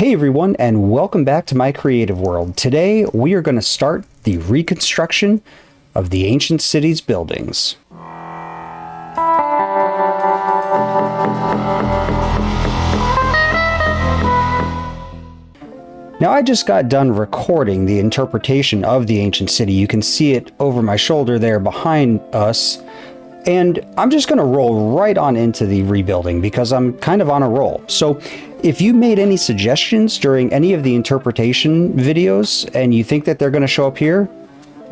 Hey everyone, and welcome back to my creative world. Today we are going to start the reconstruction of the ancient city's buildings. Now I just got done recording the interpretation of the ancient city. You can see it over my shoulder there behind us. And I'm just going to roll right on into the rebuilding because I'm kind of on a roll. So if you made any suggestions during any of the interpretation videos and you think that they're going to show up here,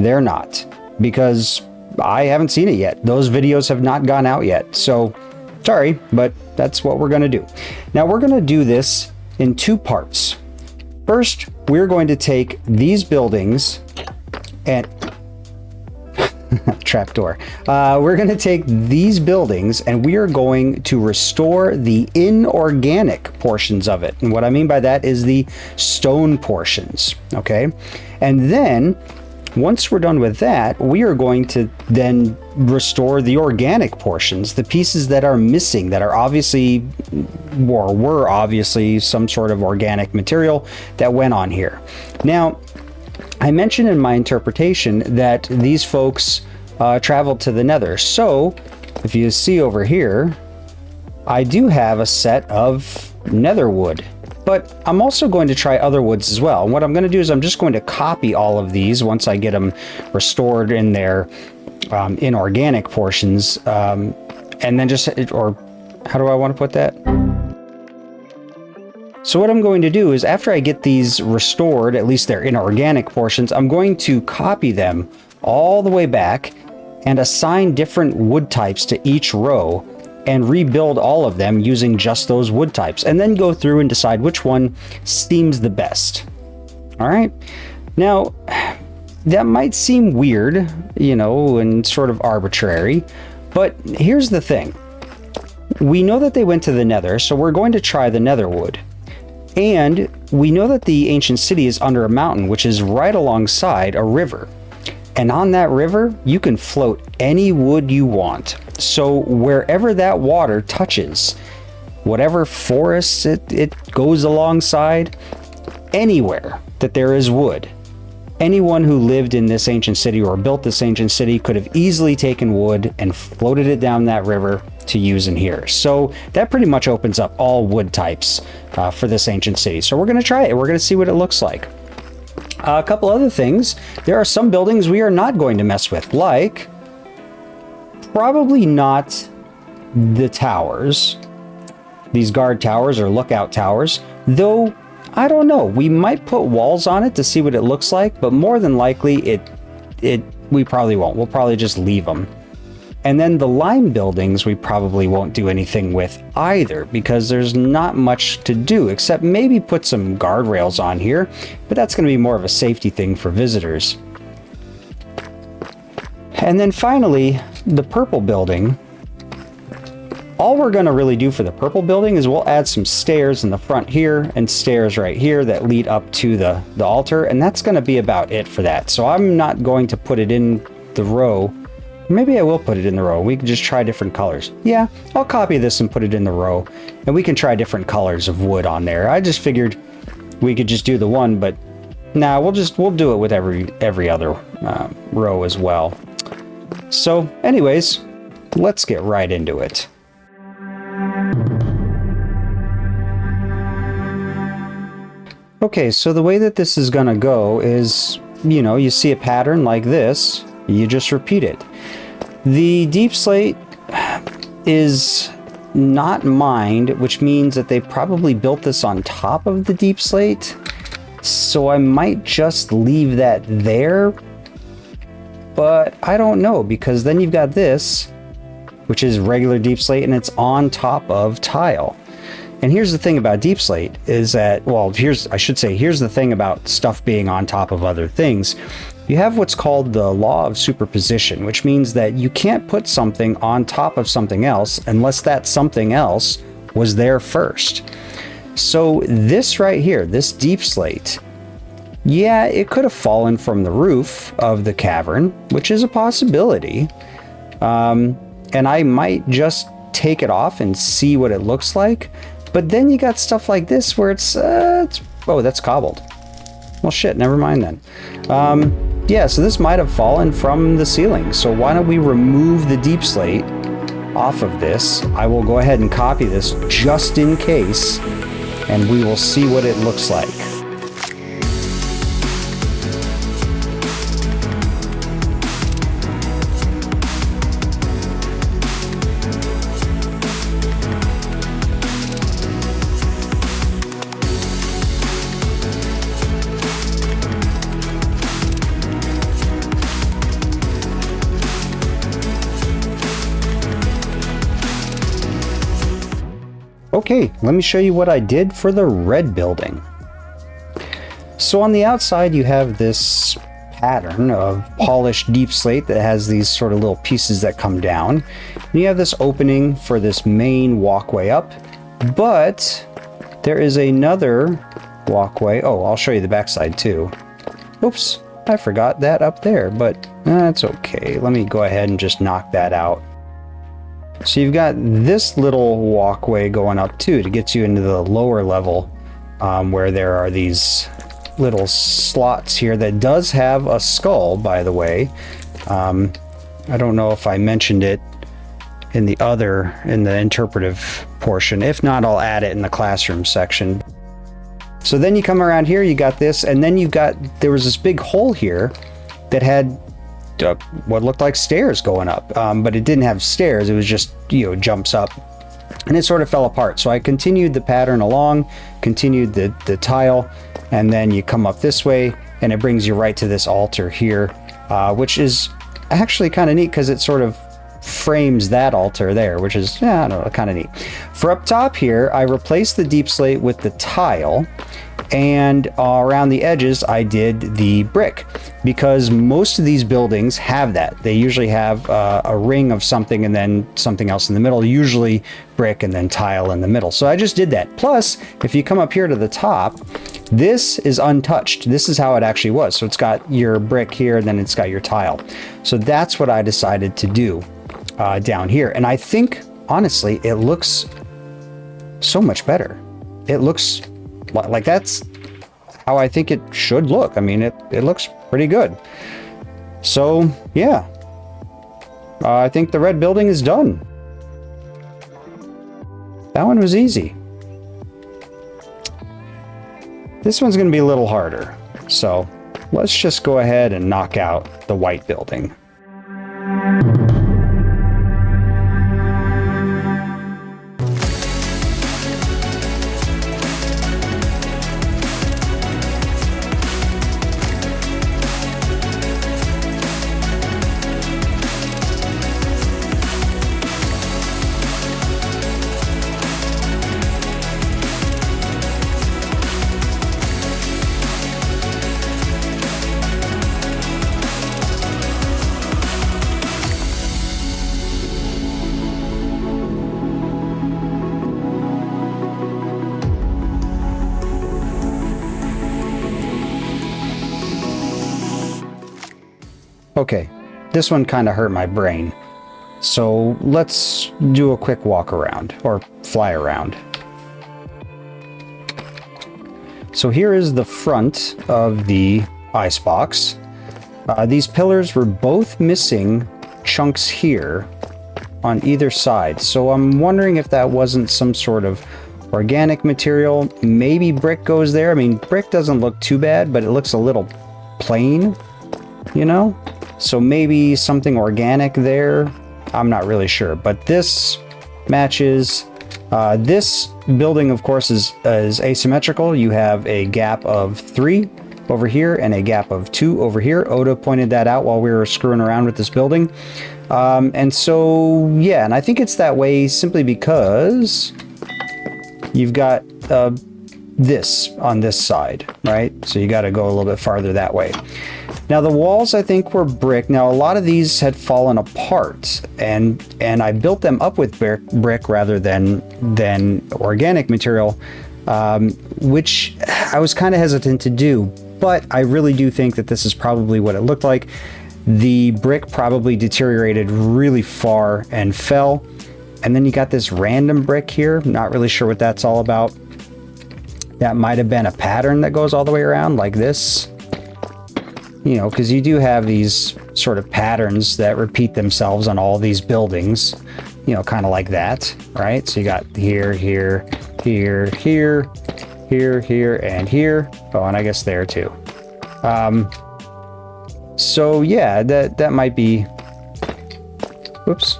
they're not, because I haven't seen it yet. Those videos have not gone out yet. So sorry, but that's what we're going to do. Now we're going to do this in two parts. First, we're going to take these buildings and trapdoor. We're going to take these buildings and we are going to restore the inorganic portions of it. And what I mean by that is the stone portions. Okay. And then once we're done with that, we are going to then restore the organic portions, the pieces that are missing, that are obviously, or were obviously some sort of organic material that went on here. Now, I mentioned in my interpretation that these folks traveled to the Nether. So if you see over here, I do have a set of nether wood, but I'm also going to try other woods as well. And what I'm going to do is I'm just going to copy all of these once I get them restored in their inorganic portions. And then just, or how do I want to put that? So what I'm going to do is after I get these restored, at least their inorganic portions, I'm going to copy them all the way back and assign different wood types to each row and rebuild all of them using just those wood types, and then go through and decide which one seems the best. All right. Now, that might seem weird, you know, and sort of arbitrary, but here's the thing. We know that they went to the Nether, so we're going to try the nether wood. And we know that the ancient city is under a mountain, which is right alongside a river. And on that river, you can float any wood you want. So wherever that water touches, whatever forests it goes alongside, anywhere that there is wood, anyone who lived in this ancient city or built this ancient city could have easily taken wood and floated it down that river to use in here. So that pretty much opens up all wood types for this ancient city. So we're going to try it. We're going to see what it looks like. A couple other things. There are some buildings we are not going to mess with, like probably not the towers, these guard towers or lookout towers, though I don't know. We might put walls on it to see what it looks like, but more than likely we probably won't. We'll probably just leave them. And then the lime buildings we probably won't do anything with either, because there's not much to do except maybe put some guardrails on here, but that's going to be more of a safety thing for visitors. And then finally, the purple building. All we're going to really do for the purple building is we'll add some stairs in the front here and stairs right here that lead up to the altar, and that's going to be about it for that. So I'm not going to put it in the row. Maybe I will put it in the row. We can just try different colors. Yeah, I'll copy this and put it in the row, and we can try different colors of wood on there. I just figured we could just do the one, but nah, we'll do it with every other row as well. So anyways, let's get right into it. Okay, so the way that this is gonna go is, you know, you see a pattern like this, you just repeat it. The deep slate is not mined, which means that they probably built this on top of the deep slate. So I might just leave that there, but I don't know, because then you've got this, which is regular deep slate, and it's on top of tile. And here's the thing about deep slate is that, well, here's the thing about stuff being on top of other things. You have what's called the law of superposition, which means that you can't put something on top of something else unless that something else was there first. So this right here, this deep slate, yeah, it could have fallen from the roof of the cavern, which is a possibility. And I might just take it off and see what it looks like. But then you got stuff like this where it's oh, that's cobbled. Well, shit, never mind then. Yeah, so this might have fallen from the ceiling. So why don't we remove the deep slate off of this? I will go ahead and copy this just in case, and we will see what it looks like. Okay, let me show you what I did for the red building. So on the outside you have this pattern of polished deep slate that has these sort of little pieces that come down. And you have this opening for this main walkway up, but there is another walkway. Oh, I'll show you the backside too. Oops, I forgot that up there, but that's okay. Let me go ahead and just knock that out. So you've got this little walkway going up too to get you into the lower level, where there are these little slots here that does have a skull, by the way. I don't know if I mentioned it in the interpretive portion. If not, I'll add it in the classroom section. So then you come around here, you got this, and then there was this big hole here that had what looked like stairs going up, but it didn't have stairs. It was just, jumps up, and it sort of fell apart. So I continued the pattern along, continued the tile, and then you come up this way and it brings you right to this altar here, which is actually kind of neat because it sort of frames that altar there, which is, I don't know, kind of neat. For up top here, I replaced the deep slate with the tile, and around the edges I did the brick, because most of these buildings have that. They usually have a ring of something and then something else in the middle, usually brick and then tile in the middle. So I just did that. Plus, if you come up here to the top, this is untouched. This is how it actually was. So it's got your brick here and then it's got your tile. So that's what I decided to do down here. And I think, honestly, it looks so much better. It looks like that's how I think it should look. I mean, it looks pretty good. So yeah, I think the red building is done. That one was easy. This one's going to be a little harder. So let's just go ahead and knock out the white building. Okay, this one kind of hurt my brain. So let's do a quick walk around, or fly around. So here is the front of the icebox. These pillars were both missing chunks here on either side. So I'm wondering if that wasn't some sort of organic material. Maybe brick goes there. I mean, brick doesn't look too bad, but it looks a little plain, So maybe something organic there. I'm not really sure, but this matches. This building, of course, is asymmetrical. You have a gap of 3 over here and a gap of 2 over here. Oda pointed that out while we were screwing around with this building. And so, yeah, and I think it's that way simply because you've got this on this side, right? So you got to go a little bit farther that way. Now the walls, I think, were brick. Now a lot of these had fallen apart, and I built them up with brick rather than organic material, which I was kind of hesitant to do. But I really do think that this is probably what it looked like. The brick probably deteriorated really far and fell, And then you got this random brick here. Not really sure what that's all about. That might have been a pattern that goes all the way around like this. You know, because you do have these sort of patterns that repeat themselves on all these buildings. You know, kind of like that, right? So you got here, here, here, here, here, here, and here. Oh, and I guess there too. So yeah, that might be... Whoops.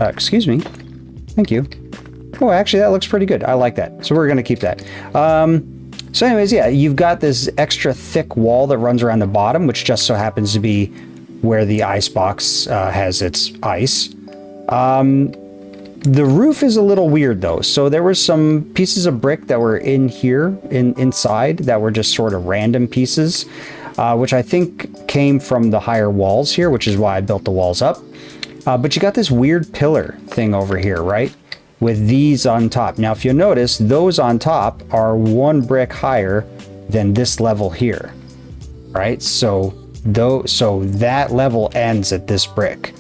Excuse me. Thank you. Oh, actually, that looks pretty good. I like that. So we're going to keep that. So anyways, yeah, you've got this extra thick wall that runs around the bottom, which just so happens to be where the ice box has its ice. The roof is a little weird, though. So there were some pieces of brick that were in here, inside, that were just sort of random pieces, which I think came from the higher walls here, which is why I built the walls up. But you got this weird pillar thing over here, right? With these on top. Now, if you'll notice, those on top are one brick higher than this level here, right? So that level ends at this brick.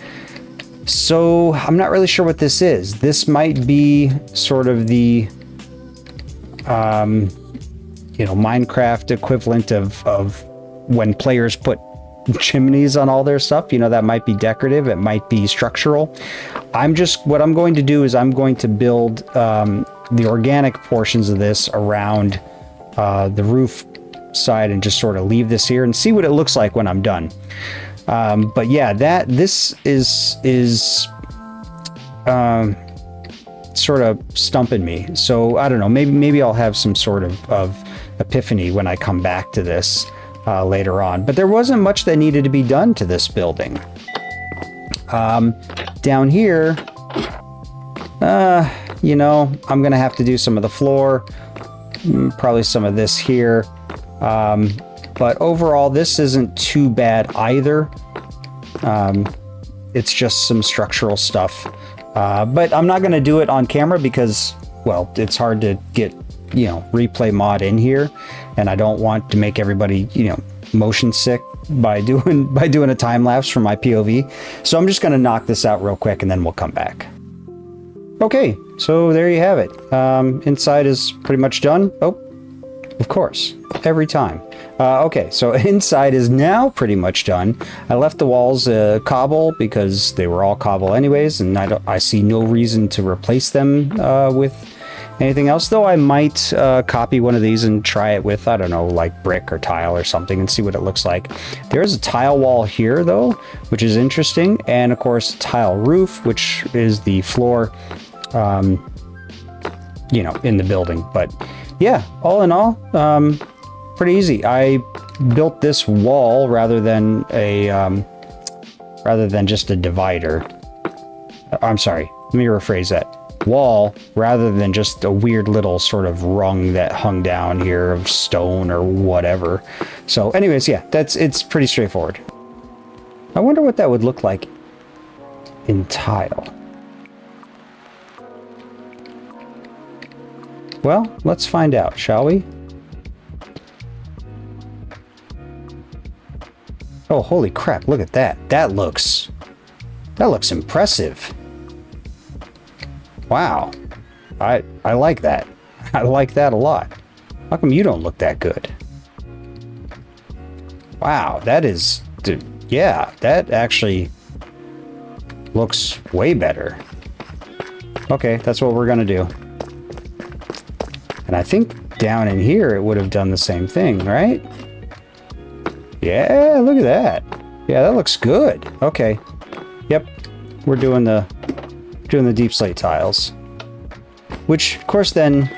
So I'm not really sure what this is. This might be sort of the, you know, Minecraft equivalent of when players put chimneys on all their stuff. You know, that might be decorative. It might be structural. What I'm going to do is I'm going to build the organic portions of this around the roof side and just sort of leave this here and see what it looks like when I'm done. But yeah, this is sort of stumping me. So I don't know, maybe I'll have some sort of epiphany when I come back to this later on. But there wasn't much that needed to be done to this building. Down here, you know, I'm gonna have to do some of the floor, probably some of this here. But overall, this isn't too bad either. It's just some structural stuff. But I'm not going to do it on camera because, well, it's hard to get, you know, replay mod in here. And I don't want to make everybody, you know, motion sick by doing a time lapse from my POV. So I'm just going to knock this out real quick and then we'll come back. Okay, so there you have it. Inside is pretty much done. Oh, of course, every time. Okay, so inside is now pretty much done. I left the walls cobble because they were all cobble anyways, and I see no reason to replace them with anything else, though I might copy one of these and try it with, I don't know, like brick or tile or something and see what it looks like. There is a tile wall here, though, which is interesting, and of course, tile roof, which is the floor, you know, in the building. But yeah, all in all, pretty easy. I built this wall rather than just a divider. I'm sorry, let me rephrase that. Wall rather than just a weird little sort of rung that hung down here of stone or whatever. So anyways, yeah, it's pretty straightforward. I wonder what that would look like in tile. Well, let's find out, shall we? Oh, holy crap, look at that. That looks impressive. Wow. I like that. I like that a lot. How come you don't look that good? Wow, that is... yeah, that actually looks way better. Okay, that's what we're gonna do. And I think down in here it would have done the same thing, right? Yeah, look at that. Yeah, that looks good. Okay. Yep. We're doing the deep slate tiles. Which, of course, then,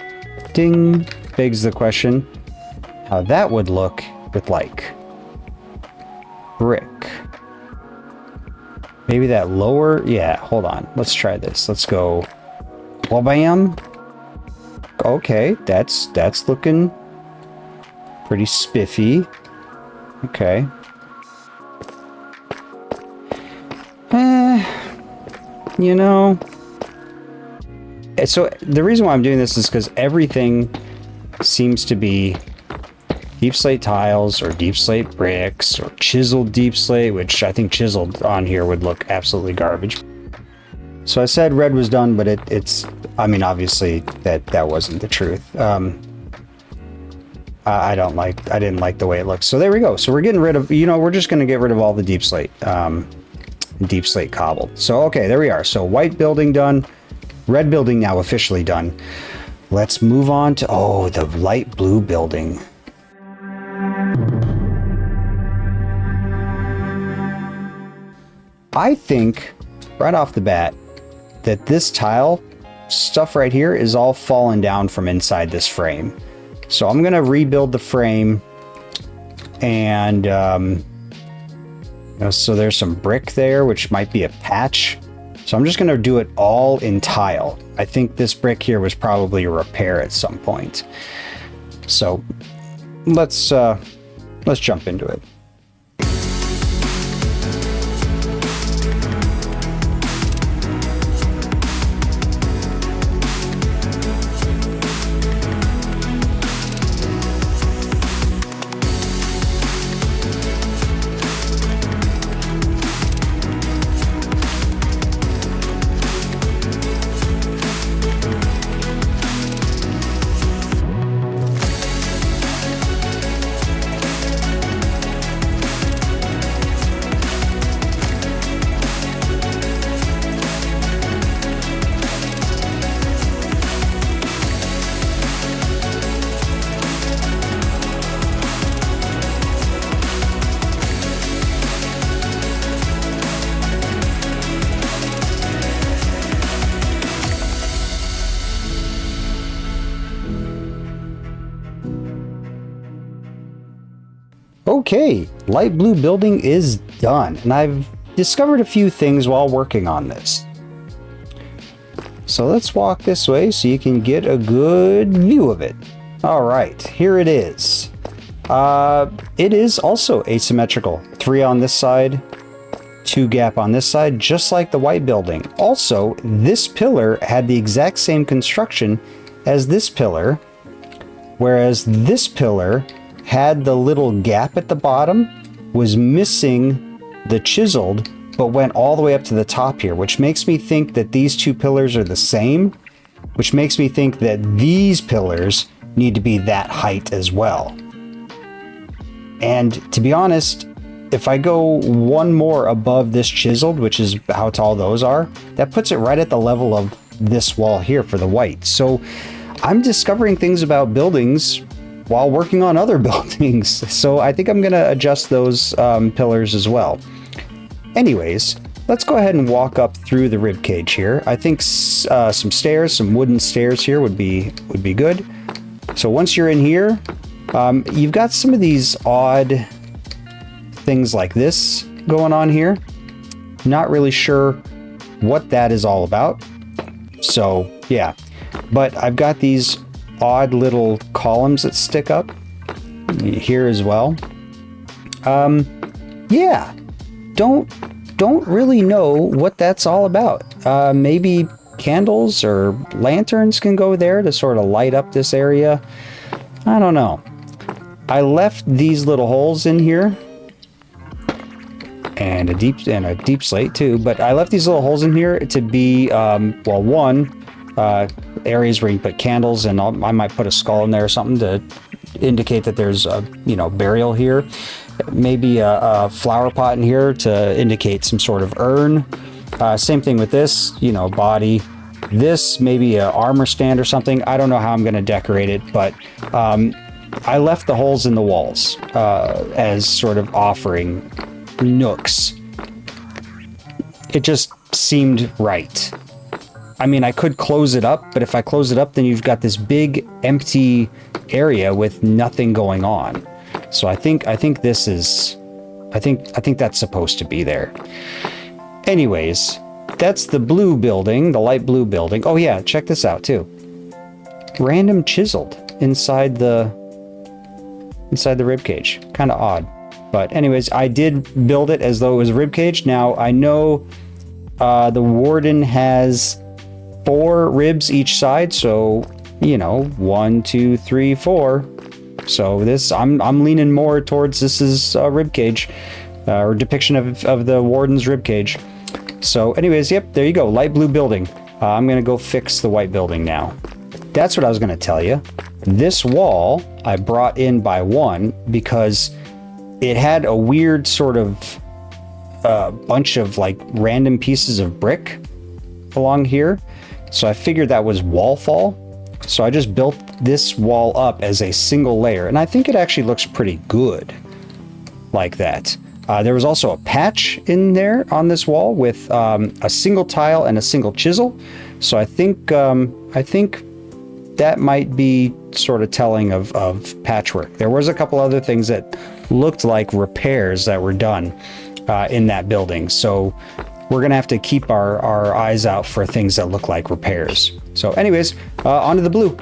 ding, begs the question, how that would look with, like, brick. Maybe that lower... yeah, hold on. Let's try this. Let's go... wabam. Okay, that's looking pretty spiffy. Okay. You know... so the reason why I'm doing this is because everything seems to be deep slate tiles or deep slate bricks or chiseled deep slate, which I think chiseled on here would look absolutely garbage. So I said red was done, but it's, I mean, obviously that wasn't the truth. I didn't like the way it looks. So there we go. So we're getting rid of, you know, we're just going to get rid of all the deep slate cobbled. So, okay, there we are. So white building done, red building now officially done. Let's move on to, oh, the light blue building. I think right off the bat that this tile stuff right here is all fallen down from inside this frame. So I'm going to rebuild the frame, and so there's some brick there, which might be a patch. So I'm just going to do it all in tile. I think this brick here was probably a repair at some point. So let's jump into it. Okay, light blue building is done, and I've discovered a few things while working on this. So let's walk this way so you can get a good view of it. All right, here it is. It is also asymmetrical. 3 on this side, 2 gap on this side, just like the white building. Also, this pillar had the exact same construction as this pillar, whereas this pillar had the little gap at the bottom, was missing the chiseled, but went all the way up to the top here, which makes me think that these 2 pillars are the same, which makes me think that these pillars need to be that height as well. And to be honest, if I go one more above this chiseled, which is how tall those are, that puts it right at the level of this wall here for the white. So I'm discovering things about buildings while working on other buildings. So I think I'm going to adjust those pillars as well. Anyways, let's go ahead and walk up through the rib cage here. I think some stairs, some wooden stairs here would be good. So once you're in here, you've got some of these odd things like this going on here. Not really sure what that is all about. So yeah, but I've got these odd little columns that stick up here as well. Yeah, don't really know what that's all about. Maybe candles or lanterns can go there to sort of light up this area. I don't know. I left these little holes in here and a deep slate too, but I left these little holes in here to be well, one, areas where you put candles, and I might put a skull in there or something to indicate that there's a burial here. Maybe a flower pot in here to indicate some sort of urn. Same thing with this, body. This maybe a armor stand or something. I don't know how I'm going to decorate it, but I left the holes in the walls as sort of offering nooks. It just seemed right. I mean, I could close it up, but if I close it up, then you've got this big empty area with nothing going on. So I think this is, I think that's supposed to be there. Anyways, that's the blue building, the light blue building. Oh yeah, check this out too. Random chiseled inside the rib cage. Kind of odd. But anyways, I did build it as though it was a rib cage. Now I know the warden has 4 ribs each side, so 1, 2, 3, 4. So this, I'm leaning more towards this is a rib cage, or depiction of the warden's rib cage. So anyways, yep, there you go, light blue building. I'm gonna go fix the white building now. That's what I was gonna tell you. This wall I brought in by one because it had a weird sort of bunch of like random pieces of brick along here. So I figured that was wall fall. So I just built this wall up as a single layer, and I think it actually looks pretty good like that. There was also a patch in there on this wall with a single tile and a single chisel. So I think that might be sort of telling of patchwork. There was a couple other things that looked like repairs that were done in that building. So we're gonna have to keep our eyes out for things that look like repairs. So anyways, onto the blue.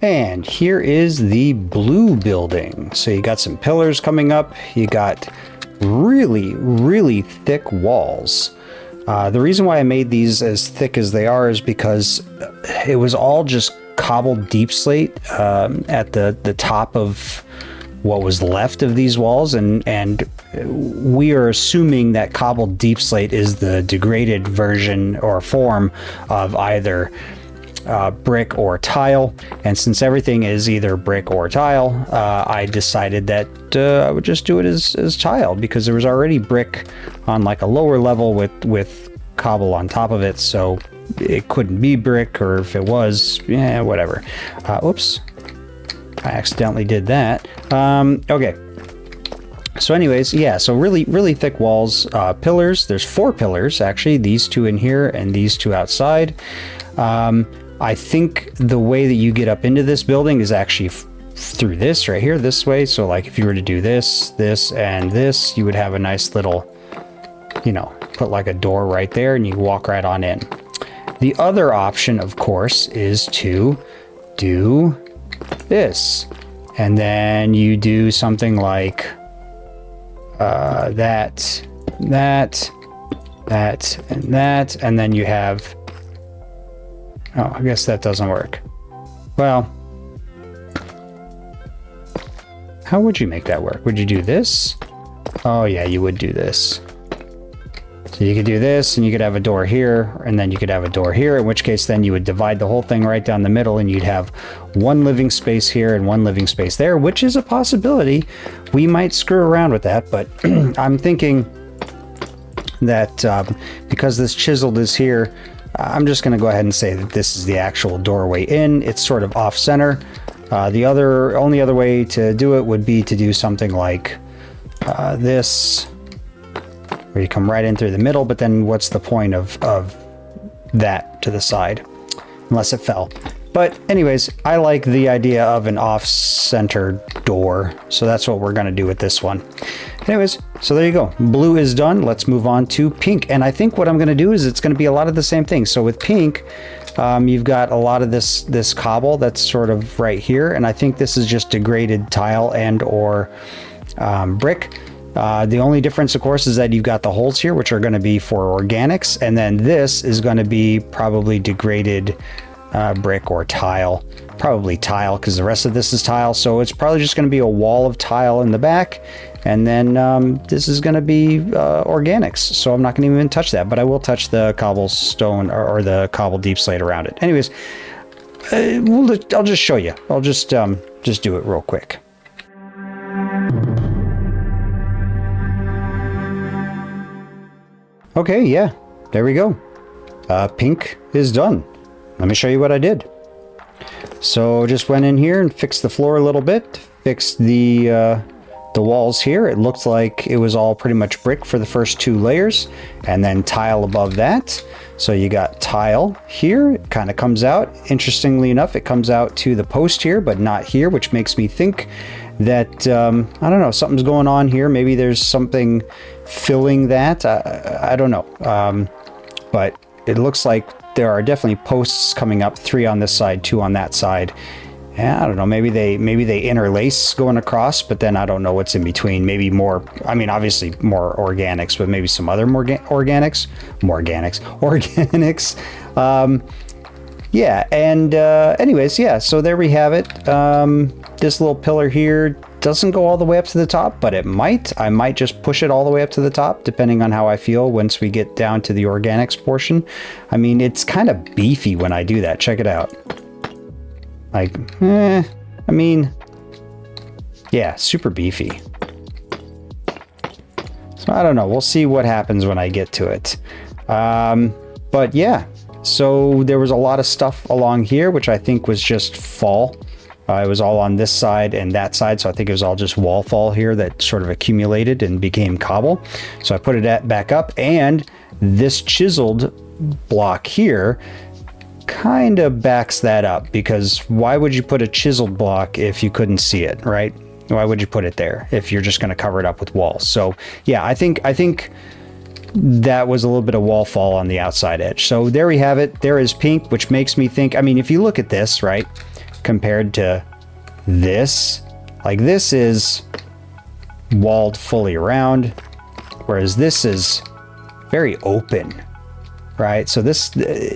And here is the blue building. So you got some pillars coming up. You got really, really thick walls. The reason why I made these as thick as they are is because it was all just cobbled deep slate at the top of what was left of these walls, and we are assuming that cobbled deep slate is the degraded version or form of either brick or tile. And since everything is either brick or tile, I decided that I would just do it as tile, because there was already brick on like a lower level with cobble on top of it, so it couldn't be brick, or if it was, yeah, whatever. Oops, I accidentally did that. Okay. So anyways, yeah, so really, really thick walls, pillars. There's 4 pillars, actually, these 2 in here and these 2 outside. I think the way that you get up into this building is actually through this right here, this way. So like if you were to do this, this, and this, you would have a nice little, you know, put like a door right there and you walk right on in. The other option, of course, is to do this. And then you do something like that, and that, and then you have... Oh, I guess that doesn't work. Well, how would you make that work? Would you do this? Oh yeah, you would do this. So you could do this, and you could have a door here, and then you could have a door here, in which case then you would divide the whole thing right down the middle, and you'd have one living space here and one living space there, which is a possibility. We might screw around with that, but I'm thinking that because this chiseled is here, I'm just going to go ahead and say that this is the actual doorway in. It's sort of off center. The only other way to do it would be to do something like this, where you come right in through the middle, but then what's the point of that to the side, unless it fell. But anyways, I like the idea of an off-center door, so that's what we're going to do with this one. Anyways, so there you go. Blue is done. Let's move on to pink. And I think what I'm going to do is it's going to be a lot of the same thing. So with pink, you've got a lot of this cobble that's sort of right here, and I think this is just degraded tile and or brick. The only difference, of course, is that you've got the holes here, which are going to be for organics, and then this is going to be probably degraded brick or tile. Probably tile, because the rest of this is tile, so it's probably just going to be a wall of tile in the back, and then this is going to be organics, so I'm not going to even touch that, but I will touch the cobblestone or the cobble deep slate around it. Anyways, I'll just show you. I'll just do it real quick. Okay, yeah, there we go. Pink is done. Let me show you what I did. So just went in here and fixed the floor a little bit, fixed the walls here. It looked like it was all pretty much brick for the first 2 layers, and then tile above that. So you got tile here. It kind of comes out. Interestingly enough, it comes out to the post here, but not here, which makes me think that, I don't know, something's going on here. Maybe there's something filling that. I don't know. But it looks like there are definitely posts coming up, 3 on this side, 2 on that side. And I don't know, maybe they interlace going across, but then I don't know what's in between. Maybe more, I mean, obviously more organics, but maybe some other organics. Yeah, and anyways, yeah, so there we have it. This little pillar here doesn't go all the way up to the top, but it might. I might just push it all the way up to the top, depending on how I feel once we get down to the organics portion. I mean, it's kind of beefy when I do that. Check it out. Like, I mean, yeah, super beefy. So I don't know. We'll see what happens when I get to it. But yeah, so there was a lot of stuff along here, which I think was just fall. It was all on this side and that side, so I think it was all just wall fall here that sort of accumulated and became cobble. So I put it back up, and this chiseled block here kind of backs that up, because why would you put a chiseled block if you couldn't see it, right? Why would you put it there if you're just going to cover it up with walls? So yeah, I think that was a little bit of wall fall on the outside edge. So there we have it. There is pink, which makes me think, I mean, if you look at this, right, compared to this, like this is walled fully around, whereas this is very open, right? So this,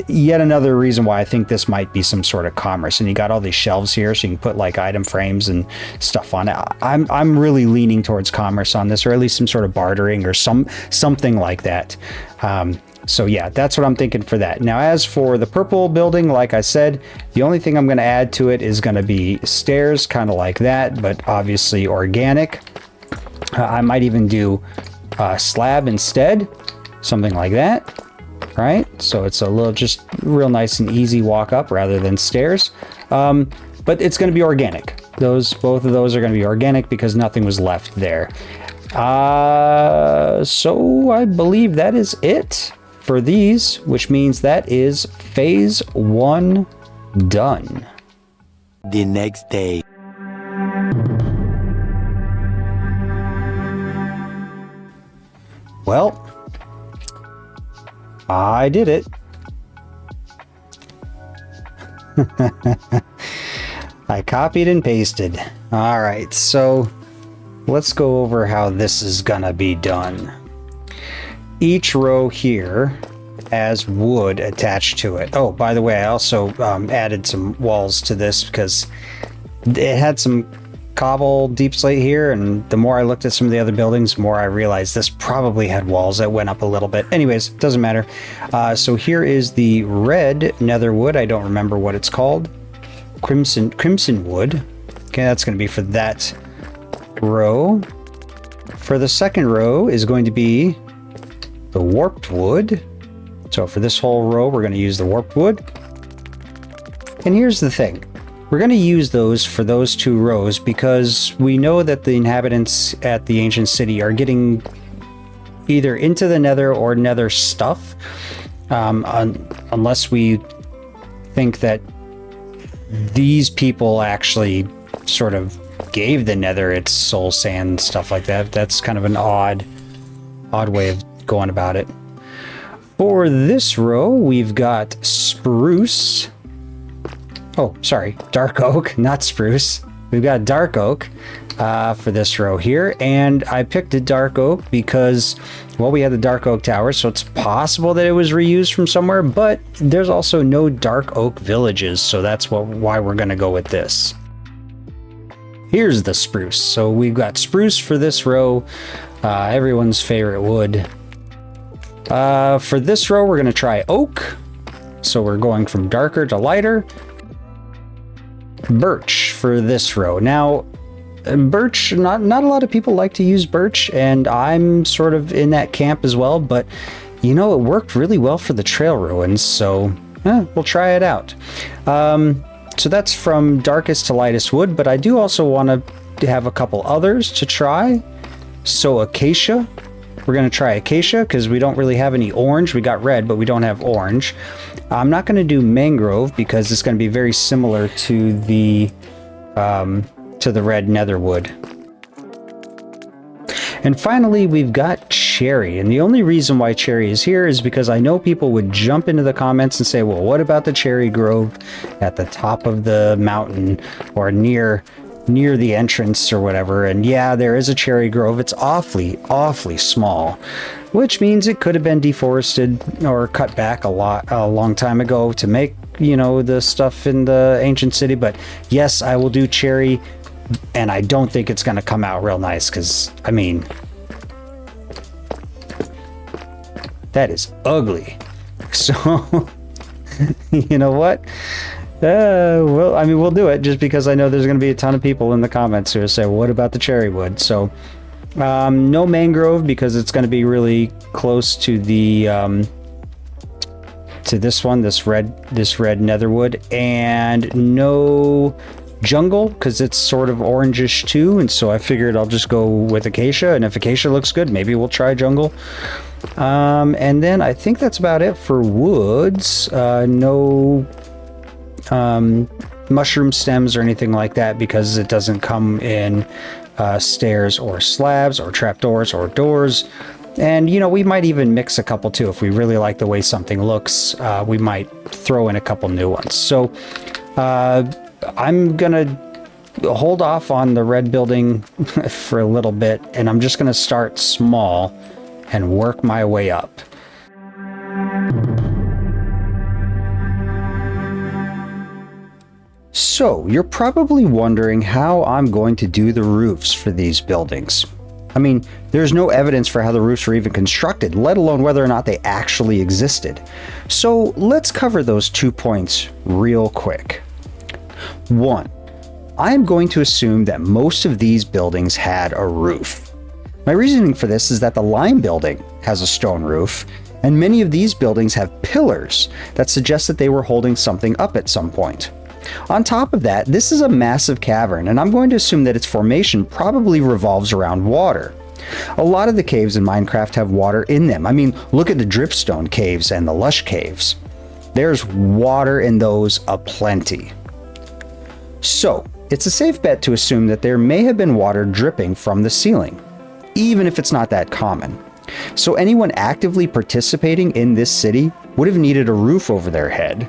yet another reason why I think this might be some sort of commerce. And you got all these shelves here, so you can put like item frames and stuff on it. I'm really leaning towards commerce on this, or at least some sort of bartering or something like that. So yeah, that's what I'm thinking for that. Now, as for the purple building, like I said, the only thing I'm going to add to it is going to be stairs, kind of like that, but obviously organic. I might even do a slab instead, something like that, right? So it's a little, just real nice and easy walk up rather than stairs. But it's going to be organic. Both of those are going to be organic because nothing was left there. So I believe that is it for these, which means that is phase 1 done. The next day. Well, I did it. I copied and pasted. All right, so let's go over how this is gonna be done. Each row here has wood attached to it. Oh, by the way, I also added some walls to this because it had some cobble deep slate here, and the more I looked at some of the other buildings, the more I realized this probably had walls that went up a little bit. Anyways, doesn't matter. So here is the red nether wood. I don't remember what it's called. Crimson wood. Okay, that's going to be for that row. For the second row is going to be the warped wood. So for this whole row, we're going to use the warped wood. And here's the thing. We're going to use those for those 2 rows because we know that the inhabitants at the ancient city are getting either into the nether or nether stuff, unless we think that these people actually sort of gave the nether its soul sand, stuff like that. That's kind of an odd way of going about it. For this row, we've got spruce. Oh, sorry, dark oak, not spruce. We've got dark oak for this row here, and I picked a dark oak because, well, we had the dark oak tower, so it's possible that it was reused from somewhere, but there's also no dark oak villages, so that's why we're going to go with this. Here's the spruce. So we've got spruce for this row, everyone's favorite wood. For this row, we're going to try oak. So we're going from darker to lighter. Birch for this row. Now, birch, not a lot of people like to use birch, and I'm sort of in that camp as well, but you know, it worked really well for the trail ruins, so we'll try it out. So that's from darkest to lightest wood, but I do also want to have a couple others to try. So acacia. We're going to try acacia because we don't really have any orange. We got red, but we don't have orange. I'm not going to do mangrove because it's going to be very similar to the red nether wood. And finally, we've got cherry. And the only reason why cherry is here is because I know people would jump into the comments and say, well, what about the cherry grove at the top of the mountain or near the entrance or whatever? And yeah, there is a cherry grove. It's awfully small, which means it could have been deforested or cut back a long time ago to make, you know, the stuff in the ancient city. But yes, I will do cherry, and I don't think it's going to come out real nice because, I mean, that is ugly. So, you know what? Well, I mean, we'll do it just because I know there's going to be a ton of people in the comments who say, well, what about the cherry wood? So, no mangrove because it's going to be really close to the, to this one, this red netherwood, and no jungle because it's sort of orangish too. And so I figured I'll just go with acacia, and if acacia looks good, maybe we'll try jungle. And then I think that's about it for woods. No mushroom stems or anything like that because it doesn't come in stairs or slabs or trapdoors or doors. And, you know, we might even mix a couple too. If we really like the way something looks, we might throw in a couple new ones. So I'm gonna hold off on the red building for a little bit, and I'm just gonna start small and work my way up. So, you're probably wondering how I'm going to do the roofs for these buildings. I mean, there's no evidence for how the roofs were even constructed, let alone whether or not they actually existed. So, let's cover those 2 points real quick. 1. I'm going to assume that most of these buildings had a roof. My reasoning for this is that the lime building has a stone roof, and many of these buildings have pillars that suggest that they were holding something up at some point. On top of that, this is a massive cavern, and I'm going to assume that its formation probably revolves around water. A lot of the caves in Minecraft have water in them. I mean, look at the dripstone caves and the lush caves. There's water in those aplenty. So, it's a safe bet to assume that there may have been water dripping from the ceiling, even if it's not that common. So anyone actively participating in this city would have needed a roof over their head,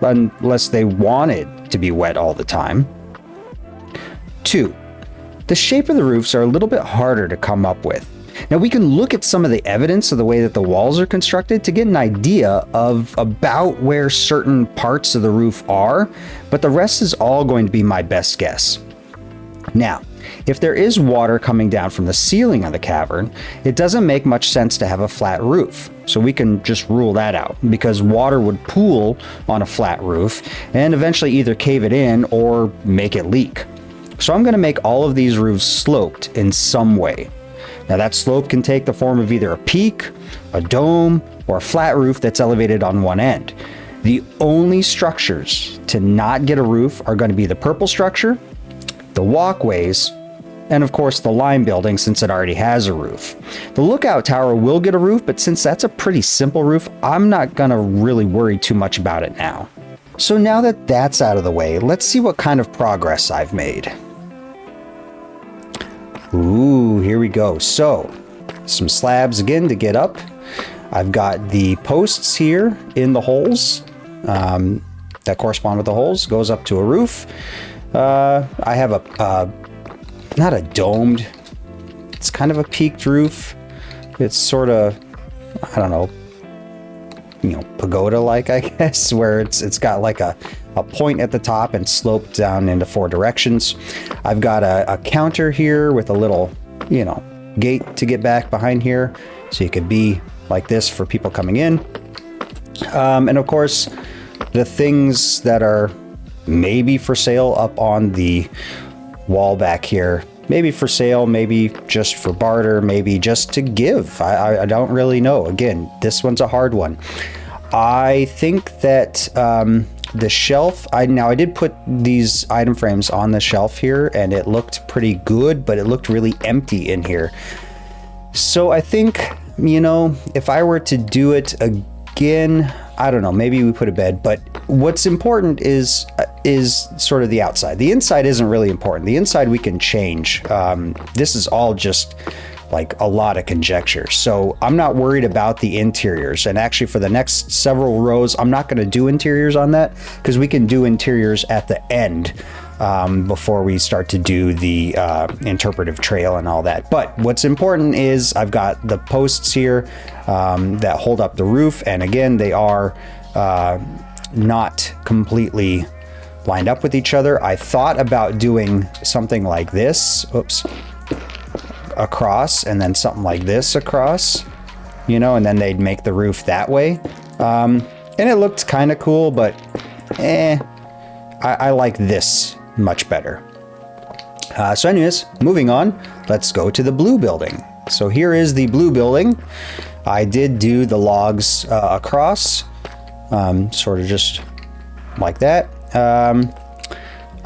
unless they wanted to be wet all the time. 2. The shape of the roofs are a little bit harder to come up with. Now we can look at some of the evidence of the way that the walls are constructed to get an idea of about where certain parts of the roof are, but the rest is all going to be my best guess. Now, if there is water coming down from the ceiling of the cavern, it doesn't make much sense to have a flat roof. So we can just rule that out because water would pool on a flat roof and eventually either cave it in or make it leak. So I'm going to make all of these roofs sloped in some way. Now that slope can take the form of either a peak, a dome, or a flat roof that's elevated on one end. The only structures to not get a roof are going to be the purple structure, the walkways, and of course the lime building since it already has a roof. The lookout tower will get a roof, but since that's a pretty simple roof, I'm not going to really worry too much about it now. So now that that's out of the way, let's see what kind of progress I've made. Ooh, here we go. So, some slabs again to get up. I've got the posts here in the holes that correspond with the holes. Goes up to a roof. I have a, not a domed, it's kind of a peaked roof. It's sort of, I don't know, pagoda-like, I guess, where it's got like a point at the top and sloped down into 4 directions. I've got a counter here with a little, gate to get back behind here. So you could be like this for people coming in. And of course, the things that are maybe for sale up on the wall back here. Maybe for sale, maybe just for barter, maybe just to give. I don't really know. Again, this one's a hard one. I think that the shelf, I did put these item frames on the shelf here and it looked pretty good, but it looked really empty in here. So I think, if I were to do it again, I don't know, maybe we put a bed, but what's important is sort of the outside. The inside isn't really important. The inside we can change. This is all just like a lot of conjecture. So I'm not worried about the interiors. And actually for the next several rows, I'm not going to do interiors on that because we can do interiors at the end before we start to do the interpretive trail and all that. But what's important is I've got the posts here that hold up the roof. And again, they are not completely lined up with each other. I thought about doing something like this. Oops. Across, and then something like this across, you know, and then they'd make the roof that way. And it looked kind of cool, but I like this much better. So anyways, moving on, let's go to the blue building. So here is the blue building. I did do the logs across, sort of just like that.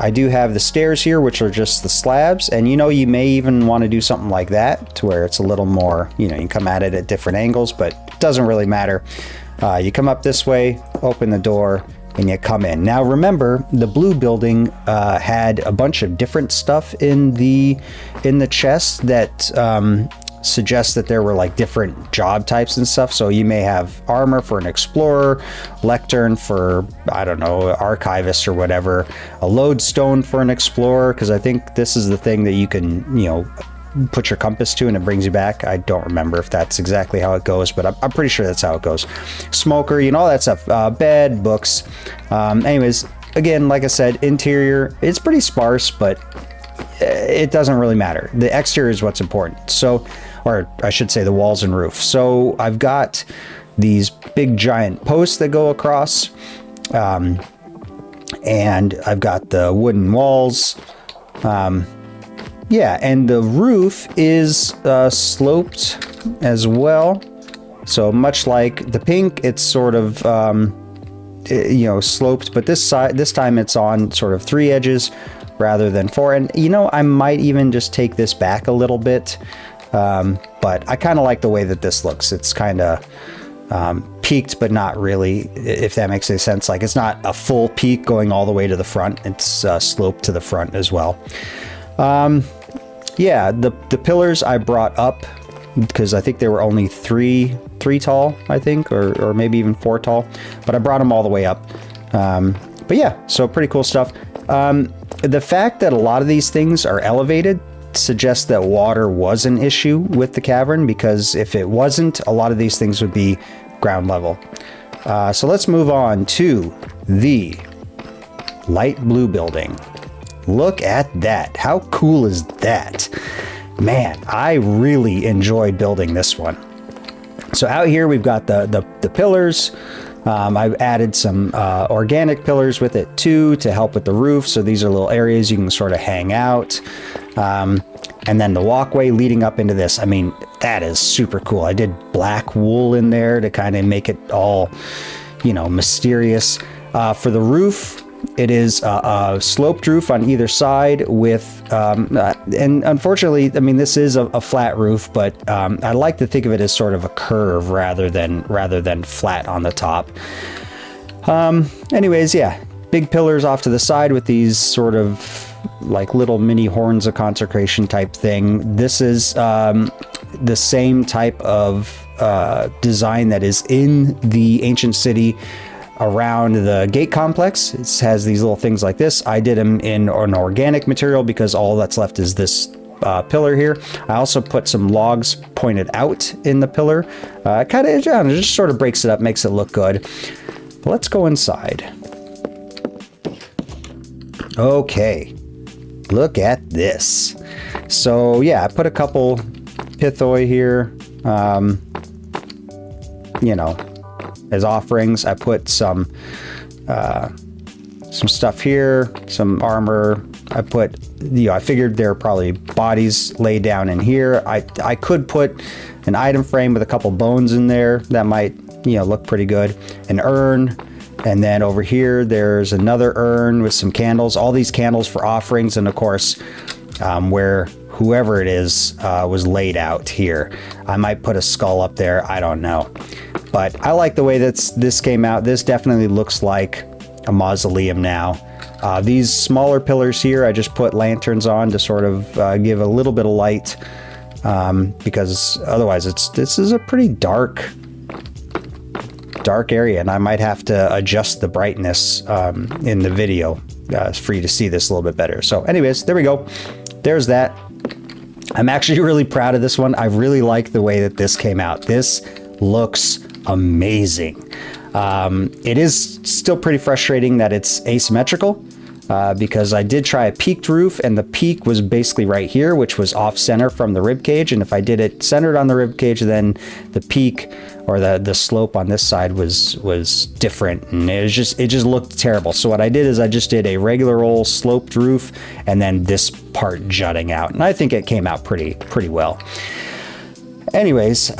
I do have the stairs here, which are just the slabs. And, you know, you may even want to do something like that to where it's a little more, you know, you can come at it at different angles, but it doesn't really matter. You come up this way, open the door, and you come in. Now, remember, the blue building had a bunch of different stuff in the chest that suggests that there were like different job types and stuff. So you may have armor for an explorer, lectern for, I don't know, archivist or whatever, a lodestone for an explorer, because I think this is the thing that you can, you know, put your compass to and it brings you back. I don't remember if that's exactly how it goes, but I'm pretty sure that's how it goes. Smoker, you know, all that stuff. Bed, books. Anyways, again, like I said, interior, it's pretty sparse, but it doesn't really matter. The exterior is what's important. So, or I should say the walls and roof. So I've got these big giant posts that go across, and I've got the wooden walls. Yeah, and the roof is sloped as well. So much like the pink, it's sort of you know, sloped, but this time it's on sort of 3 edges rather than 4. And you know, I might even just take this back a little bit. But I kind of like the way that this looks. It's kind of peaked, but not really, if that makes any sense. Like, it's not a full peak going all the way to the front. It's sloped to the front as well. Yeah, the pillars I brought up because I think they were only three tall, I think, or maybe even 4 tall, but I brought them all the way up. But yeah, so pretty cool stuff. The fact that a lot of these things are elevated suggests that water was an issue with the cavern, because if it wasn't, a lot of these things would be ground level. So let's move on to the light blue building. Look at that. How cool is that? Man, I really enjoyed building this one. So out here we've got the pillars. I've added some organic pillars with it too to help with the roof. So these are little areas you can sort of hang out. And then the walkway leading up into this. I mean, that is super cool. I did black wool in there to kind of make it all, you know, mysterious. For the roof, it is a sloped roof on either side with, and unfortunately, I mean, this is a flat roof, but I like to think of it as sort of a curve rather than flat on the top. Anyways, yeah, big pillars off to the side with these sort of like little mini horns of consecration type thing. This is the same type of design that is in the ancient city around the gate complex. It has these little things like this. I did them in an organic material because all that's left is this pillar here. I also put some logs pointed out in the pillar. Kind of, it just sort of breaks it up, makes it look good. But let's go inside. Okay, look at this. So yeah, I put a couple pithoi here, you know, as offerings. I put some stuff here, some armor. I put, you know, I figured there are probably bodies laid down in here. I could put an item frame with a couple bones in there. That might, you know, look pretty good. An urn. And then over here, there's another urn with some candles. All these candles for offerings. And of course, where whoever it is was laid out here. I might put a skull up there. I don't know. But I like the way that this came out. This definitely looks like a mausoleum now. These smaller pillars here, I just put lanterns on to sort of give a little bit of light because otherwise this is a pretty dark area, and I might have to adjust the brightness in the video for you to see this a little bit better. So anyways, there we go. There's that. I'm actually really proud of this one. I really like the way that this came out. This looks amazing. It is still pretty frustrating that it's asymmetrical, because I did try a peaked roof, and the peak was basically right here, which was off center from the rib cage. And if I did it centered on the rib cage, then the peak or the slope on this side was different, and it just looked terrible. So what I did is I just did a regular old sloped roof, and then this part jutting out, and I think it came out pretty well. Anyways,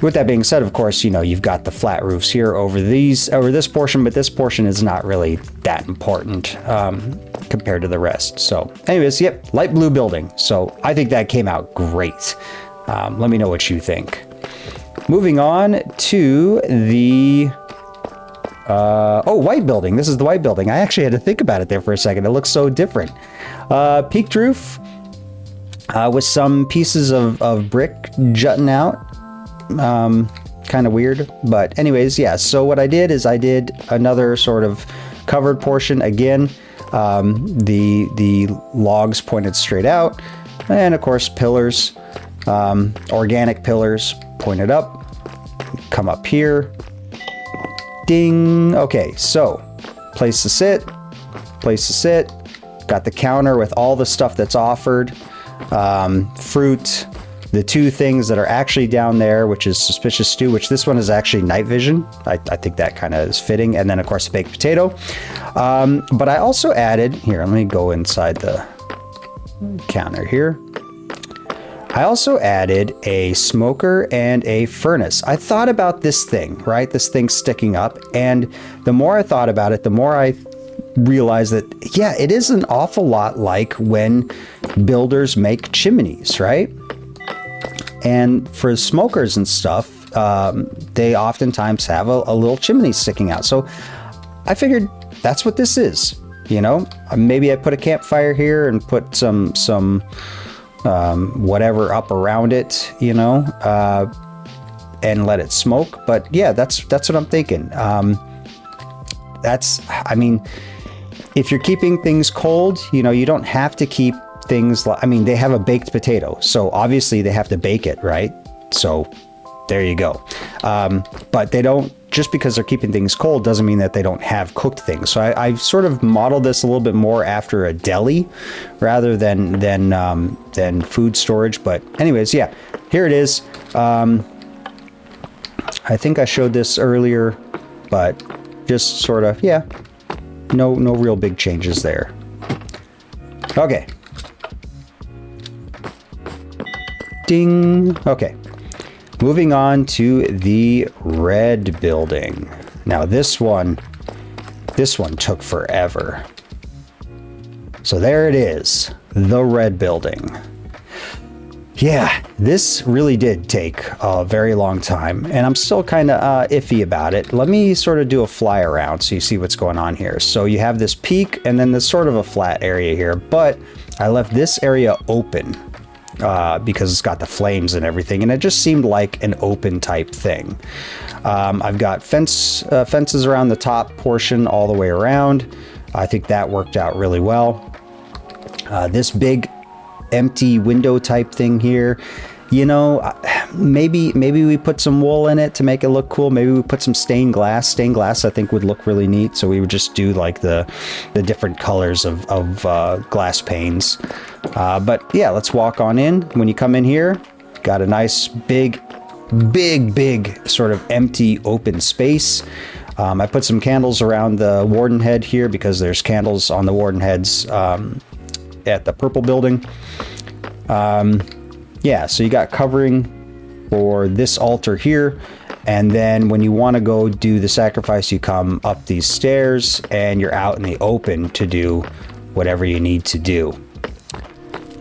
with that being said, of course, you know, you've got the flat roofs here over this portion, but this portion is not really that important compared to the rest. So anyways, yep, light blue building. So I think that came out great. Let me know what you think. Moving on to the white building. This is the white building. I actually had to think about it there for a second. It looks so different. Peaked roof with some pieces of brick jutting out. Kind of weird, but anyways, yeah. So what I did is I did another sort of covered portion again. The logs pointed straight out, and of course pillars, organic pillars pointed up. Come up here. Ding. Okay, so place to sit. Got the counter with all the stuff that's offered. Fruit. The two things that are actually down there, which is suspicious stew, which this one is actually night vision. I think that kind of is fitting. And then of course, baked potato. But I also added here, let me go inside the counter here. I also added a smoker and a furnace. I thought about this thing, right? This thing sticking up. And the more I thought about it, the more I realized that, yeah, it is an awful lot like when builders make chimneys, right? And for smokers and stuff, they oftentimes have a little chimney sticking out. So I figured that's what this is. You know, maybe I put a campfire here and put some whatever up around it, you know, and let it smoke. But yeah, that's what I'm thinking. I mean, if you're keeping things cold, you know, you don't have to keep things like, I mean, they have a baked potato, so obviously they have to bake it, right? So there you go. But they don't, just because they're keeping things cold doesn't mean that they don't have cooked things. So I sort of modeled this a little bit more after a deli rather than food storage. But anyways, yeah, here it is. I think I showed this earlier, but just sort of, yeah, no real big changes there. Okay. Ding. Okay. Moving on to the red building. Now this one took forever. So there it is, the red building. Yeah, this really did take a very long time, and I'm still kind of iffy about it. Let me sort of do a fly around so you see what's going on here. So you have this peak and then there's sort of a flat area here, but I left this area open. Because it's got the flames and everything, and it just seemed like an open type thing. I've got fences around the top portion all the way around. I think that worked out really well. This big empty window type thing here, you know, maybe we put some wool in it to make it look cool. Maybe we put some stained glass. Stained glass I think would look really neat, so we would just do like the different colors of glass panes. But yeah, let's walk on in. When you come in here, got a nice big sort of empty open space. I put some candles around the warden head here because there's candles on the warden heads at the purple building. Yeah, so you got covering for this altar here, and then when you want to go do the sacrifice, you come up these stairs and you're out in the open to do whatever you need to do.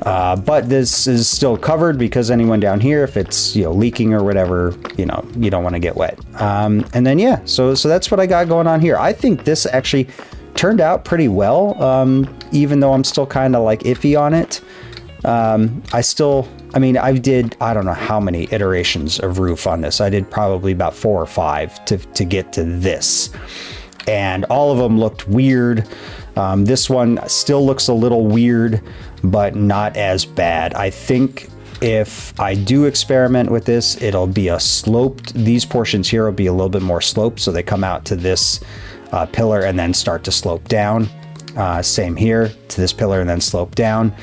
But this is still covered because anyone down here, if it's, you know, leaking or whatever, you know, you don't want to get wet. And then yeah, so that's what I got going on here. I think this actually turned out pretty well, even though I'm still kind of like iffy on it. I mean, I don't know how many iterations of roof on this. I did probably about 4 or 5 to get to this. And all of them looked weird. This one still looks a little weird, but not as bad. I think if I do experiment with this, it'll be these portions here will be a little bit more sloped. So they come out to this pillar and then start to slope down. Same here to this pillar and then slope down.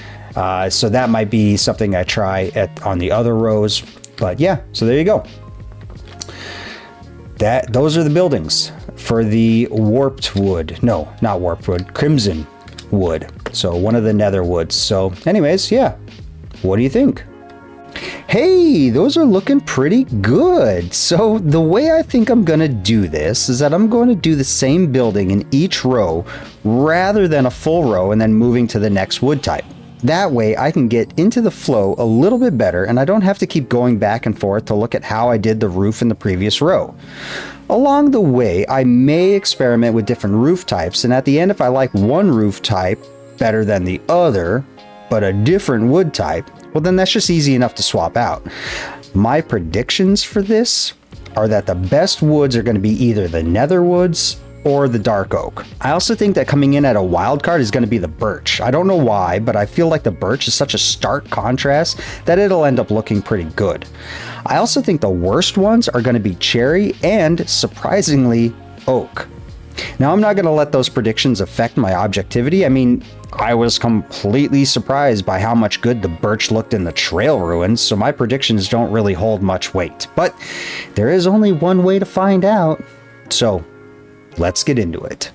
So that might be something I try on the other rows. But yeah, so there you go. Those are the buildings for the warped wood. No, not warped wood, crimson wood. So one of the nether woods. So anyways, yeah. What do you think? Hey, those are looking pretty good. So the way I think I'm going to do this is that I'm going to do the same building in each row rather than a full row and then moving to the next wood type. That way I can get into the flow a little bit better and I don't have to keep going back and forth to look at how I did the roof in the previous row. Along the way, I may experiment with different roof types, and at the end, if I like one roof type better than the other, but a different wood type, well then that's just easy enough to swap out. My predictions for this are that the best woods are going to be either the nether woods or the dark oak. I also think that coming in at a wild card is going to be the birch. I don't know why, but I feel like the birch is such a stark contrast that it'll end up looking pretty good. I also think the worst ones are going to be cherry and, surprisingly, oak. Now, I'm not going to let those predictions affect my objectivity. I mean, I was completely surprised by how much good the birch looked in the trail ruins, so my predictions don't really hold much weight. But there is only one way to find out, so let's get into it.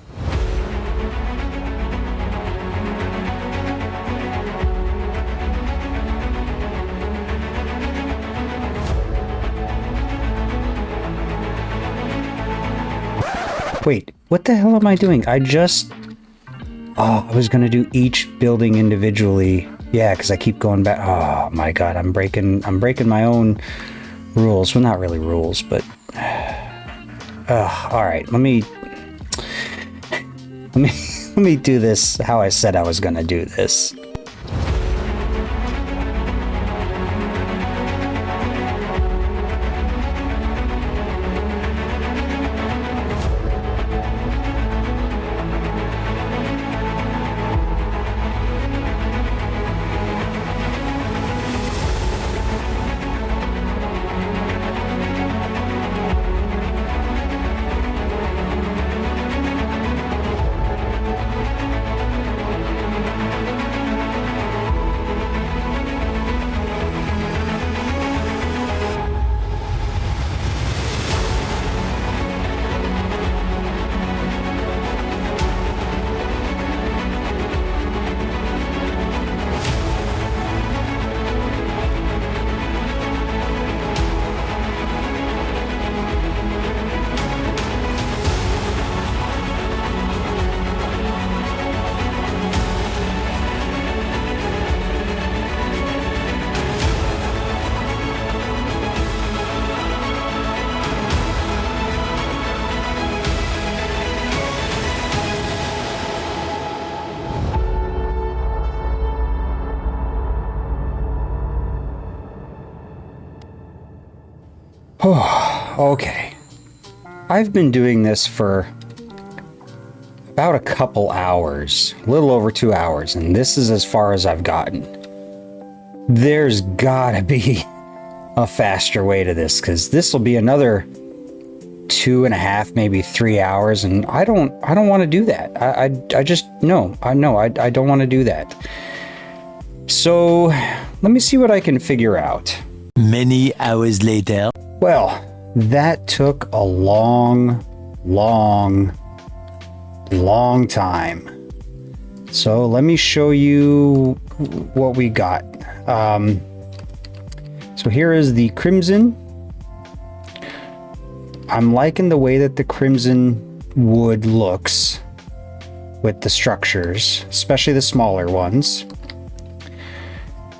Wait, what the hell am I doing? I was gonna do each building individually. Yeah, because I keep going back. Oh my god, I'm breaking my own rules. Well, not really rules, but all right. Let me do this how I said I was gonna do this. Okay. I've been doing this for about a couple hours, a little over 2 hours, and this is as far as I've gotten. There's gotta be a faster way to this, because this will be another 2.5, maybe 3 hours, and I don't want to do that. I don't want to do that. So let me see what I can figure out. Many hours later. Well, that took a long time. So let me show you what we got. So here is the crimson. I'm liking the way that the crimson wood looks with the structures, especially the smaller ones.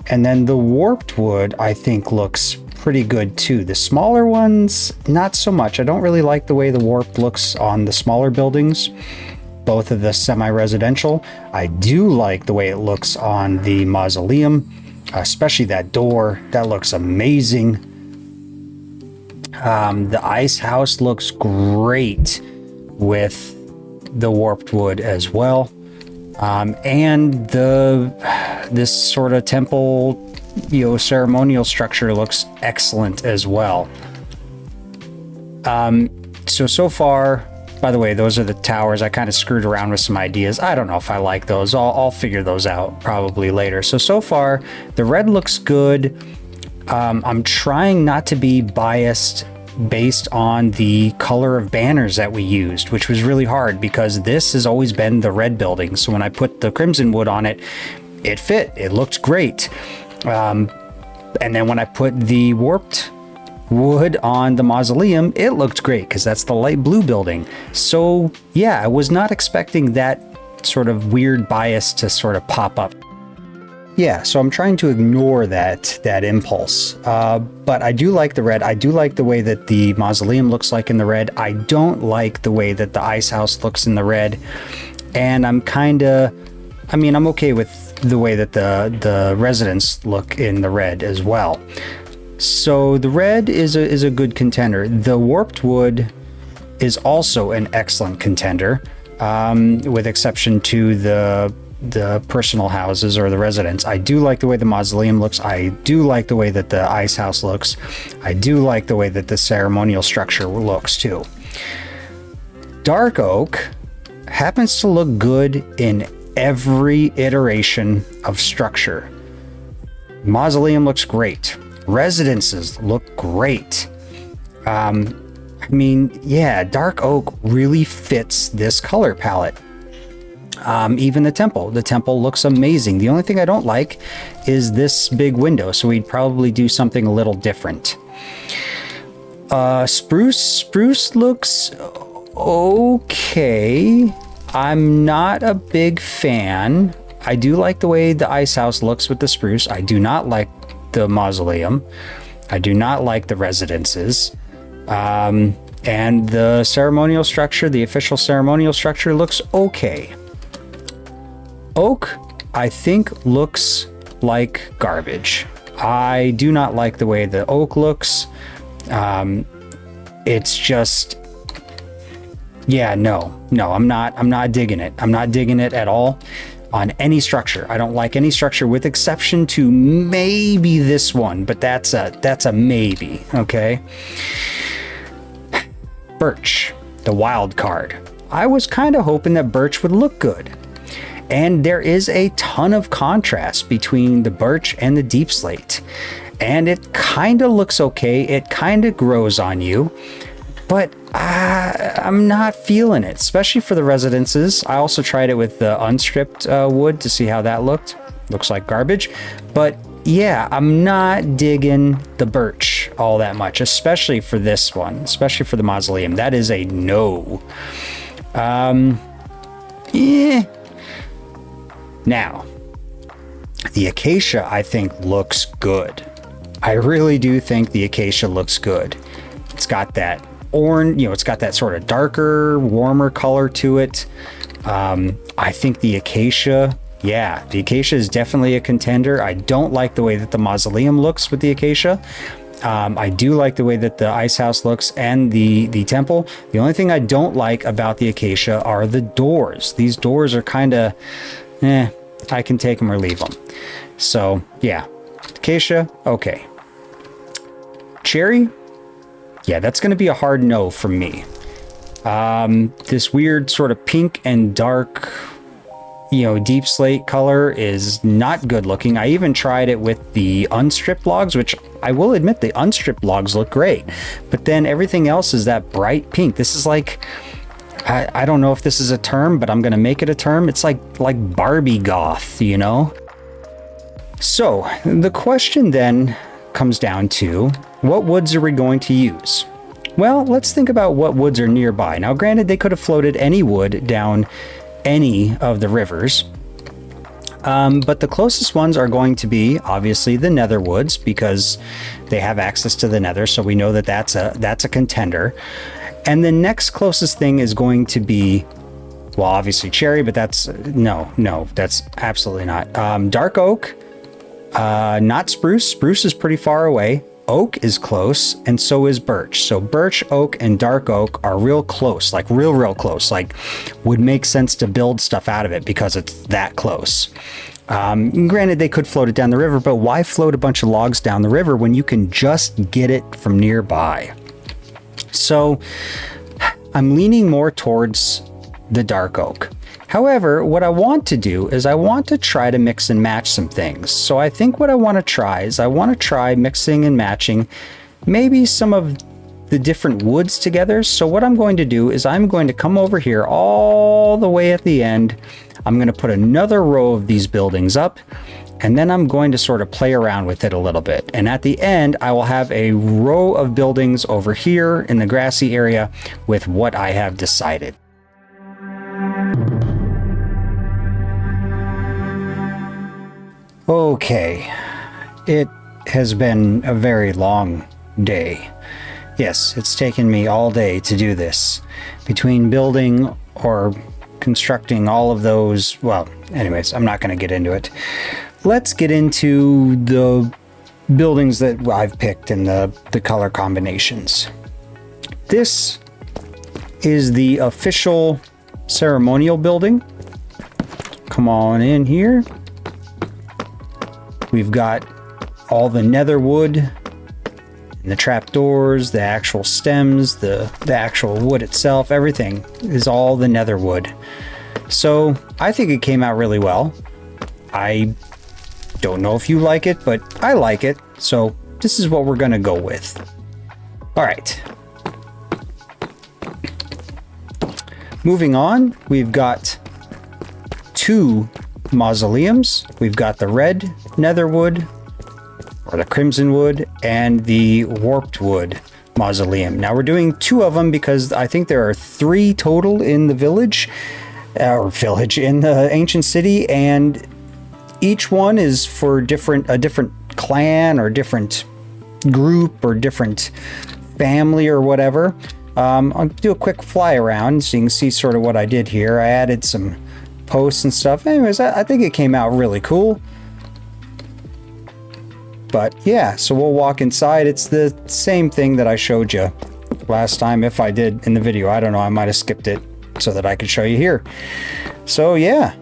And then the warped wood, I think, looks pretty good too. The smaller ones, not so much. I don't really like the way the warped looks on the smaller buildings, both of the semi-residential. I do like the way it looks on the mausoleum, especially that door. That looks amazing. The ice house looks great with the warped wood as well. And this sort of temple, ceremonial structure looks excellent as well. So far, by the way, those are the towers. I kind of screwed around with some ideas. I don't know if I like those. I'll figure those out probably later. So far, the red looks good. I'm trying not to be biased based on the color of banners that we used, which was really hard because this has always been the red building. So when I put the crimson wood on it, it fit. It looked great. And then when I put the warped wood on the mausoleum, it looked great because that's the light blue building. So yeah, I was not expecting that sort of weird bias to sort of pop up. Yeah, so I'm trying to ignore that impulse. But I do like the red. I do like the way that the mausoleum looks like in the red. I don't like the way that the ice house looks in the red. And I'm okay with the way that the residents look in the red as well. So the red is a good contender. The warped wood is also an excellent contender, with exception to the personal houses or the residents. I do like the way the mausoleum looks. I do like the way that the ice house looks. I do like the way that the ceremonial structure looks too. Dark oak happens to look good in every iteration of structure. Mausoleum looks great. Residences look great. Dark oak really fits this color palette. Even the temple looks amazing. The only thing I don't like is this big window, so we'd probably do something a little different. Spruce looks okay. I'm not a big fan. I do like the way the ice house looks with the spruce. I do not like the mausoleum. I do not like the residences. And the ceremonial structure, the official ceremonial structure looks okay. Oak, I think, looks like garbage. I do not like the way the oak looks. It's just, no, I'm not digging it. I'm not digging it at all on any structure. I don't like any structure with exception to maybe this one, but that's a maybe, okay? Birch, the wild card. I was kind of hoping that birch would look good. And there is a ton of contrast between the birch and the deep slate. And it kind of looks okay. It kind of grows on you. But I'm not feeling it, especially for the residences. I also tried it with the unstripped wood to see how that looked. Looks like garbage. But yeah, I'm not digging the birch all that much, especially for this one, especially for the mausoleum. That is a no. Now, the acacia, I think, looks good. I really do think the acacia looks good. It's got that orange, it's got that sort of darker, warmer color to it. I think the acacia is definitely a contender. I don't like the way that the mausoleum looks with the acacia. I do like the way that the ice house looks and the temple. The only thing I don't like about the acacia are the doors. These doors are kind of, I can take them or leave them. So yeah, acacia, okay. Cherry, yeah, that's going to be a hard no from me. This weird sort of pink and dark, deep slate color is not good looking. I even tried it with the unstripped logs, which I will admit the unstripped logs look great. But then everything else is that bright pink. This is like, I don't know if this is a term, but I'm going to make it a term. It's like Barbie goth, So the question then comes down to, what woods are we going to use? Well, let's think about what woods are nearby. Now, granted, they could have floated any wood down any of the rivers. But the closest ones are going to be, obviously, the nether woods, because they have access to the nether. So we know that that's a contender. And the next closest thing is going to be, well, obviously cherry, but that's, no, that's absolutely not. Dark oak, Not spruce. Spruce is pretty far away. Oak is close, and so is birch. So birch, oak, and dark oak are real close, like real close. Like, would make sense to build stuff out of it because it's that close. Granted, they could float it down the river, but why float a bunch of logs down the river when you can just get it from nearby? So I'm leaning more towards the dark oak. However, what I want to do is I want to try to mix and match some things. So I think what I want to try is I want to try mixing and matching maybe some of the different woods together. So what I'm going to do is I'm going to come over here all the way at the end. I'm going to put another row of these buildings up, and then I'm going to sort of play around with it a little bit. And at the end, I will have a row of buildings over here in the grassy area with what I have decided. Okay, it has been a very long day. Yes, it's taken me all day to do this. Between building or constructing all of those, well, anyways, I'm not going to get into it. Let's get into the buildings that I've picked and the color combinations. This is the official ceremonial building. Come on in here. We've got all the nether wood and the trapdoors, the actual stems, the actual wood itself, everything is all the nether wood. So I think it came out really well. I don't know if you like it, but I like it. So this is what we're going to go with. All right. Moving on, we've got two mausoleums. We've got the red nether wood, or the crimson wood, and the warped wood mausoleum. Now we're doing two of them because I think there are three total in the village, in the ancient city, and each one is for a different clan or different group or different family or whatever. I'll do a quick fly around so you can see sort of what I did here. I added some posts and stuff. Anyways, I think it came out really cool. But yeah, so we'll walk inside. It's the same thing that I showed you last time. If I did in the video, I don't know, I might have skipped it so that I could show you here. So yeah,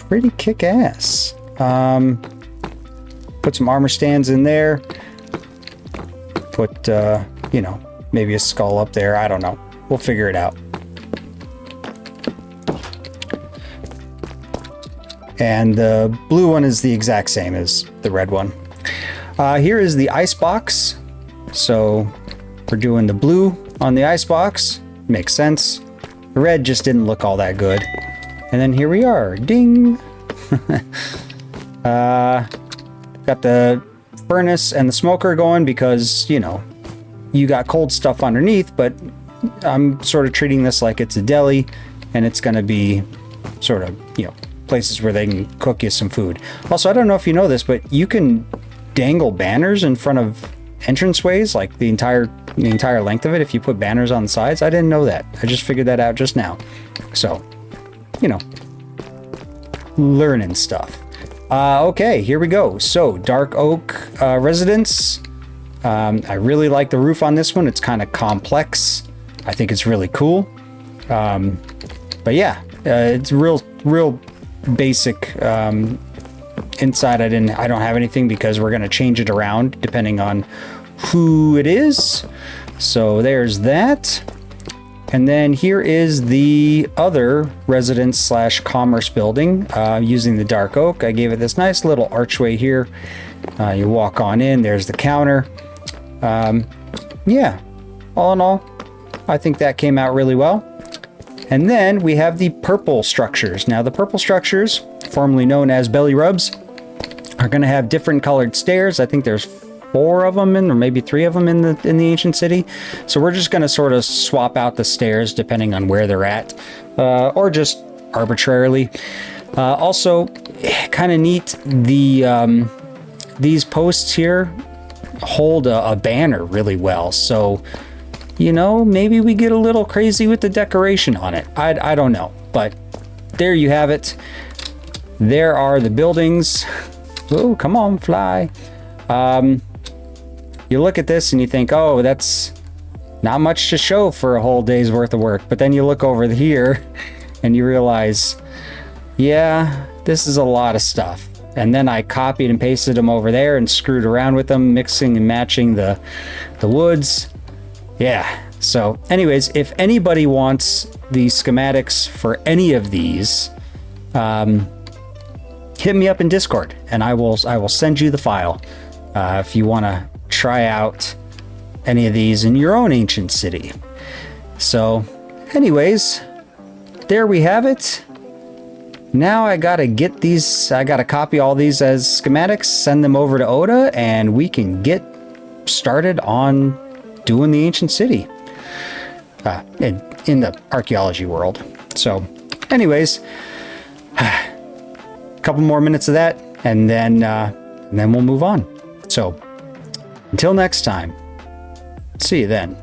pretty kick-ass. Put some armor stands in there. Put, you know, maybe a skull up there. I don't know. We'll figure it out. And the blue one is the exact same as the red one. Here is the ice box. So we're doing the blue on the ice box. Makes sense. The red just didn't look all that good. And then here we are. Ding! Got the furnace and the smoker going because, you know, you got cold stuff underneath, but I'm sort of treating this like it's a deli, and it's going to be sort of, you know, places where they can cook you some food. Also, I don't know if you know this, but you can dangle banners in front of entranceways, like the entire length of it, if you put banners on the sides. I didn't know that. I just figured that out just now. So, you know, learning stuff. Okay, here we go. So, dark oak residence. I really like the roof on this one. It's kind of complex. I think it's really cool. But yeah, it's real basic. Inside I don't have anything because we're going to change it around depending on who it is. So there's that. And then here is the other residence slash commerce building using the dark oak. I gave it this nice little archway here. You walk on in, there's the counter. Yeah, all in all, I think that came out really well. And then we have the purple structures. Now the purple structures, formerly known as belly rubs, are going to have different colored stairs. I think there's 4 of them or maybe 3 of them in the ancient city. So we're just going to sort of swap out the stairs depending on where they're at, or just arbitrarily. Also, kind of neat, these posts here hold a banner really well. So, you know, maybe we get a little crazy with the decoration on it. I don't know, but there you have it. There are the buildings. Oh, come on, fly. You look at this and you think, oh, that's not much to show for a whole day's worth of work. But then you look over here and you realize, yeah, this is a lot of stuff. And then I copied and pasted them over there and screwed around with them, mixing and matching the woods. Yeah. So anyways, if anybody wants the schematics for any of these, hit me up in Discord and I will send you the file if you want to try out any of these in your own ancient city. So anyways, there we have it. Now I gotta get these, I gotta copy all these as schematics, send them over to Oda, and we can get started on doing the ancient city in the archaeology world. So anyways, a couple more minutes of that, and then we'll move on. So until next time, see you then.